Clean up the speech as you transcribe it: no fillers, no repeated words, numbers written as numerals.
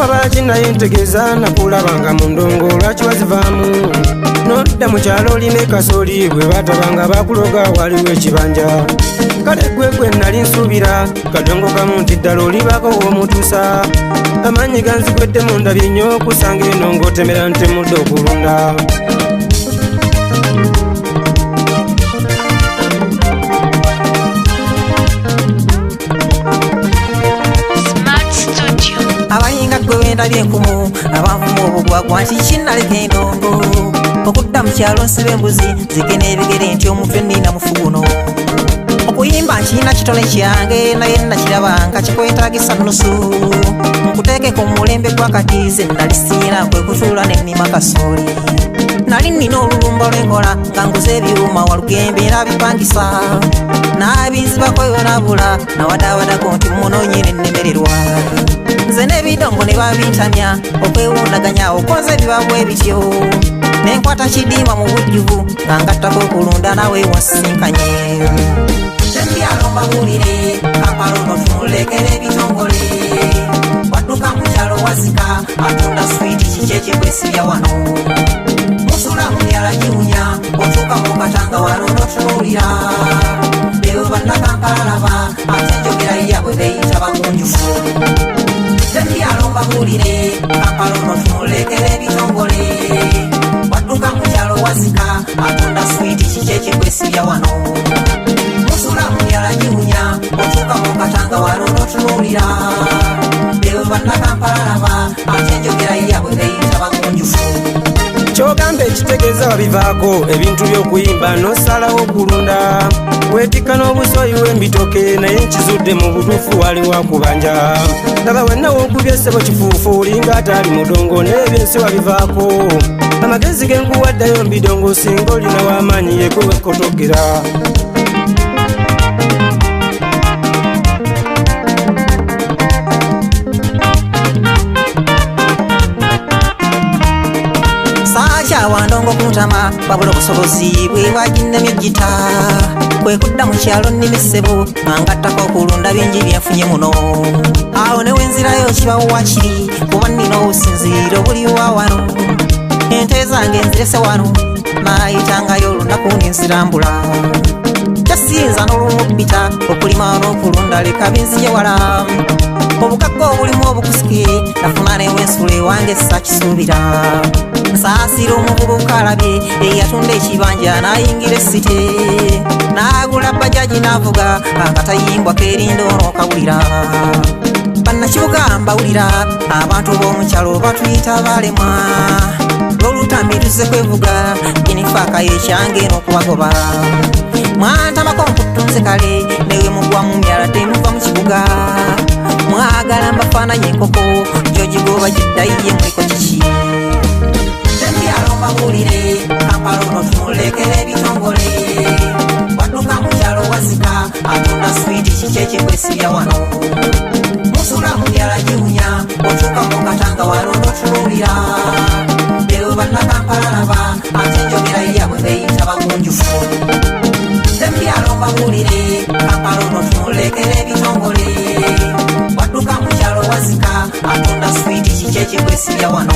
wabaki naye ntegeeza nakulabanga mu ndongo lwaki wazivaamu nodda mu kyalo olime kasooli bwe batabanga bakuloga waliwo ekibanja kale gwe nali nsuubira kadongo kamu nti ddala olibako w'omutuusa amaanyi ganzigwedde mu ndabye nnyo okusanga eno ng'otemera ntemudde okulunda abayinga gwe wendabye enkumu abanvuma obugwagwa nti kinnaleka endongo okudda mu kyalo nsiba embuzi zike n'ebigere nti omutwe nnina mufuguno okuyimba nkirina kitone kyange naye nakirabanga kikwetaagisa nnusu nkuteeke ku mulembe gwakatize nali siina kwe kutuula nennima kasooli nali nnina olulumba lwenkola nga nguza ebyuma walugembe nabipangisa n'abinzibako yonabula nawadaawadako nti munoonye nennemererwa nze n'ebidongo ne babintamya okwewundaganya okoze ebibabwe bityo nenkwata kidimba mu bujjuvu nga ngattako okulunda nawe wasinkanye tembyalo mbawulire kapalono tunulekera ebitongole wadduka mu kyalo wasika atunda switi kiki ekikwesibya wano musula mubyala giwunya otuuka mu katanga wano notunuulira leero bannakampalalaba ate enjogera yabwe beyita bakunjufu tembyalo mbawulire kapalono tunulekera ebitongole wadduka mu kyalo wasika atunda switi kiki ekikwesibya wano musula mubyala giwunya otuuka mu katanga wano notunuulira leero bannakampalalaba ate enjogera yabwe beyita bakunjufu kyogamba ekitegeeza wabivaako ebintu by'okuyimba nosalawo okulunda weetikka n'obusoyi w'embitoke naye nkizudde mu butuufu waliwo akubanja laba wenna woogubye ssebo kifuufu olinga ataali mudongo n'ebyensi wabivaako amagezi genkuwaddayo mbidongo singa olina w'amaanyi yeko wekkotogera wandongo kuntama wabula obusobozi bwe bwaginnemye gita kwe kudda mu kyalo nnimisebo angattako okulunda bingi byenfunye muno awo ne wenzirayo kibawo wakiri kuba nnina obusinziiro buliwa wano ente zange nzirese wano nayitangayo olunaku ninzirambula kyasiyinza n'olumubita okulima n'okulunda leka binzije wala obugagga obulimu obukusike nafuna newensula ewange sakisuubira nsaasira omuvubuka alabye eyatunda ekibanja n'ayingira esite n'agula bajaji n'avuga akatayimbwa kerinda onookawulira bannakibuga mbawulira abantu b'omukyalo batuyita balemwa lwolutambi tuzze kwevuga jenifaakayo ekyange n'okubagoba mwantamako nkutunze kale newe mugwa mu myala temuva mu kibuga mwagala mbafaananye enkoko gyogigoba giddayiye muliko kiki tembyalo mbawulire kampalono tunulekera ebitongole wadduka mu kyalo wasika atunda switi kiki ekikwesibya wano musula mubyala giwunya otuuka mu katanga wano notunuulira leero bannakampalalaba ate enjogera yabwe beyita bagunjufu tembyalo mbawulire kampalono tunulekera ebitongole wadduka mu kyalo wasika atunda switi kiki ekikwesibya wano